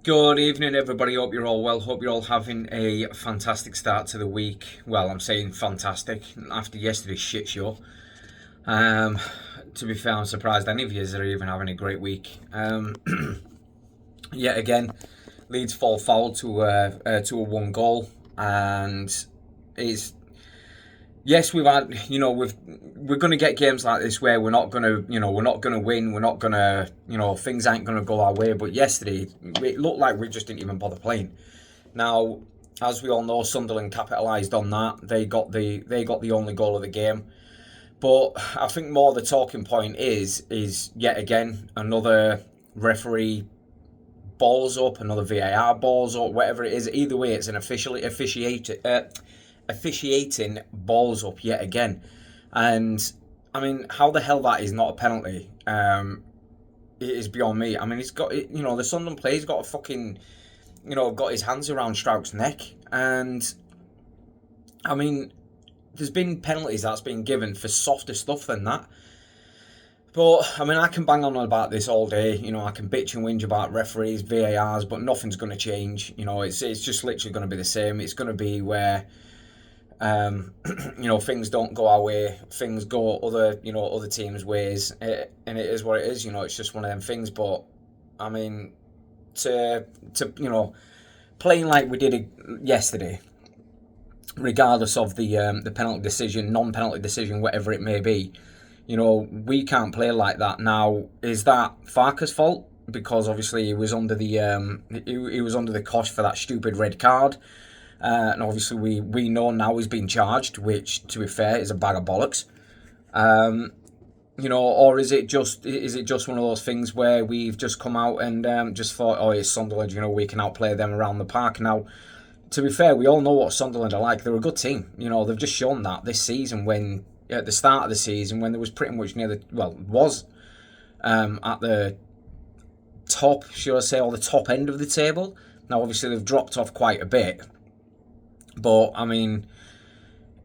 Good evening, everybody. Hope you're all well. Hope you're all having a fantastic start to the week. Well, I'm saying fantastic after yesterday's shit show. Um, to be fair, I'm surprised any of you are even having a great week. Yet again, Leeds fall foul to a one goal, and it's yes, we've had, we're going to get games like this where we're not going to win, we're not going to, things ain't going to go our way. But yesterday, it looked like we just didn't even bother playing. Now, as we all know, Sunderland capitalised on that. They got the only goal of the game. But I think more the talking point is yet again another referee balls up, another VAR balls up, whatever it is. Either way, it's an officiating balls up yet again. And I mean, how the hell that is not a penalty? It is beyond me. I mean, he's got, the Sunderland player's got a fucking, got his hands around Strout's neck, and I mean, there's been penalties that's been given for softer stuff than that. But I mean, I can bang on about this all day. I can bitch and whinge about referees, VARs, but nothing's going to change. It's just literally going to be the same. It's going to be where things don't go our way, things go other teams' ways, and it is what it is. It's just one of them things. But I mean, to playing like we did yesterday, regardless of the penalty decision, non-penalty decision, whatever it may be, we can't play like that. Now, is that Farke's fault? Because obviously he was under he was under the cosh for that stupid red card. And obviously we know now he's been charged, which, to be fair, is a bag of bollocks. Or is it just one of those things where we've just come out and just thought, oh, it's Sunderland, we can outplay them around the park. Now, to be fair, we all know what Sunderland are like. They're a good team. They've just shown that this season when, at the start of the season, when there was pretty much was at the top, should I say, or the top end of the table. Now, obviously, they've dropped off quite a bit. But, I mean,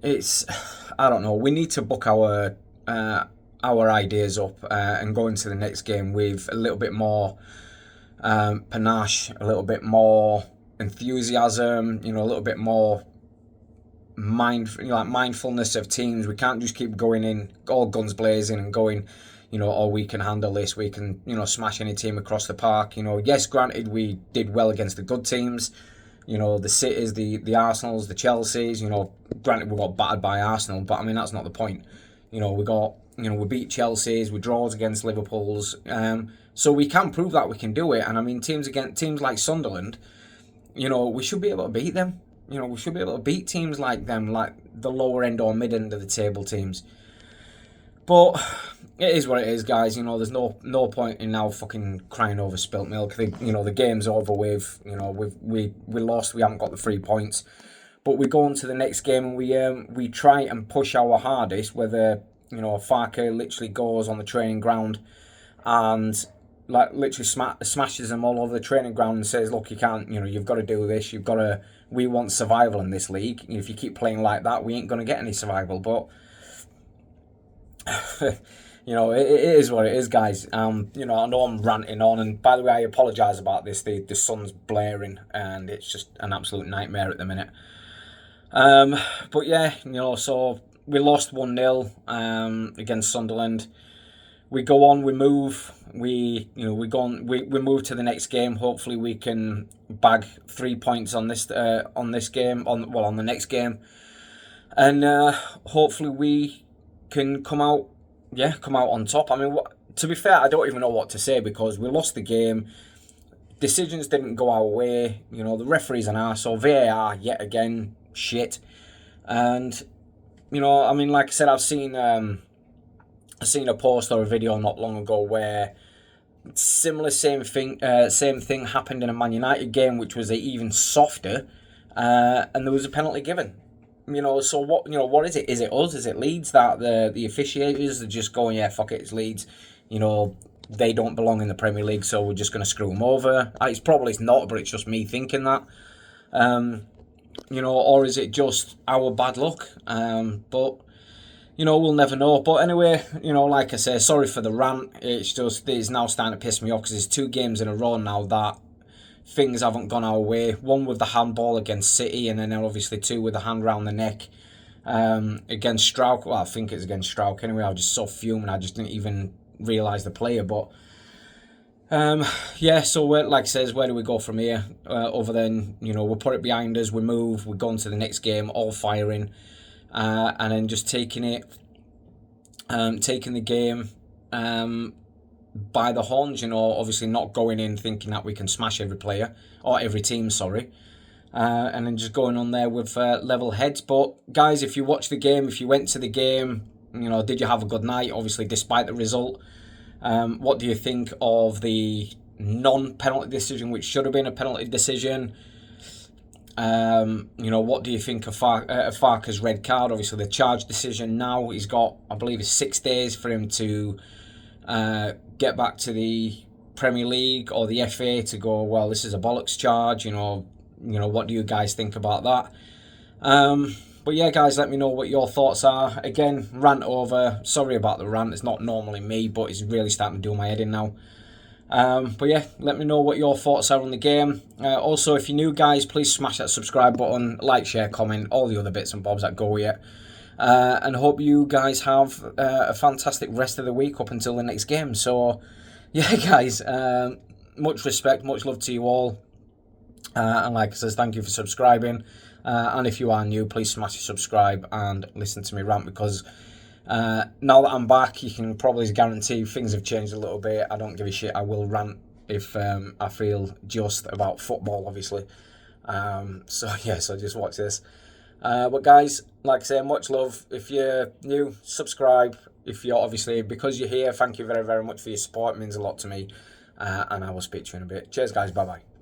I don't know. We need to book our ideas up and go into the next game with a little bit more panache, a little bit more enthusiasm, a little bit more mindfulness of teams. We can't just keep going in all guns blazing and going, oh, we can handle this, we can, smash any team across the park. Yes, granted, we did well against the good teams. The Cities, the Arsenals, the Chelseas, granted we got battered by Arsenal, but I mean, that's not the point. We beat Chelsea's, we draws against Liverpool's, so we can prove that we can do it. And I mean, teams like Sunderland, we should be able to beat them. We should be able to beat teams like them, like the lower end or mid end of the table teams. But it is what it is, guys. There's no point in now fucking crying over spilt milk. The game's over with. We lost. We haven't got the 3 points, but we go on to the next game and we try and push our hardest. Whether Farke literally goes on the training ground and literally smashes them all over the training ground and says, "Look, you can't. You've got to do this. You've got to. We want survival in this league. If you keep playing like that, we ain't gonna get any survival." But it is what it is, guys. I know I'm ranting on, and by the way, I apologise about this. The sun's blaring, and it's just an absolute nightmare at the minute. But yeah, so we lost 1-0 against Sunderland. We go on, we move, we move to the next game. Hopefully, we can bag 3 points on this game, on the next game, and hopefully we can come out on top. I mean, to be fair, I don't even know what to say because we lost the game. Decisions didn't go our way. The referee's an arsehole. VAR, yet again, shit. And, I mean, like I said, I've seen a post or a video not long ago where same thing happened in a Man United game, which was even softer, and there was a penalty given. So what is it? Is it us? Is it Leeds that the officiators are just going, yeah, fuck it, it's Leeds. They don't belong in the Premier League, so we're just going to screw them over. It's probably not, but it's just me thinking that. Or is it just our bad luck? But we'll never know. But anyway, like I say, sorry for the rant. It's now starting to piss me off because there's 2 games in a row now that things haven't gone our way. One with the handball against City, and then obviously two with the hand round the neck against Strauch. Well, I think it's against Strauch anyway. I was just so fuming, I just didn't even realise the player. But yeah, so like I says, where do we go from here? Other than, you know, we'll put it behind us, we move, we go on to the next game, all firing, and then just taking the game by the horns, you know, obviously not going in thinking that we can smash every player, or every team, sorry. And then just going on there with level heads. But guys, if you watch the game, if you went to the game, you know, did you have a good night? Obviously, despite the result. What do you think of the non-penalty decision, which should have been a penalty decision? You know, what do you think of Farke's red card? Obviously, the charge decision now, he's got, I believe it's 6 days for him to get back to the Premier League or the FA to go, well, this is a bollocks charge, you know, what do you guys think about that? But yeah, guys, let me know what your thoughts are. Again, rant over. Sorry about the rant. It's not normally me, but it's really starting to do my head in now. But yeah, let me know what your thoughts are on the game. Also, if you're new, guys, please smash that subscribe button, like, share, comment, all the other bits and bobs that go with it. And hope you guys have a fantastic rest of the week up until the next game. So, yeah, guys, much respect, much love to you all. And like I says, thank you for subscribing. And if you are new, please smash the subscribe and listen to me rant, because now that I'm back, you can probably guarantee things have changed a little bit. I don't give a shit. I will rant if I feel just about football, obviously. So yeah, so just watch this. But guys, like I say, much love. If you're new, subscribe. If you're obviously, because you're here, thank you very, very much for your support. It means a lot to me. And I will speak to you in a bit. Cheers, guys. Bye-bye.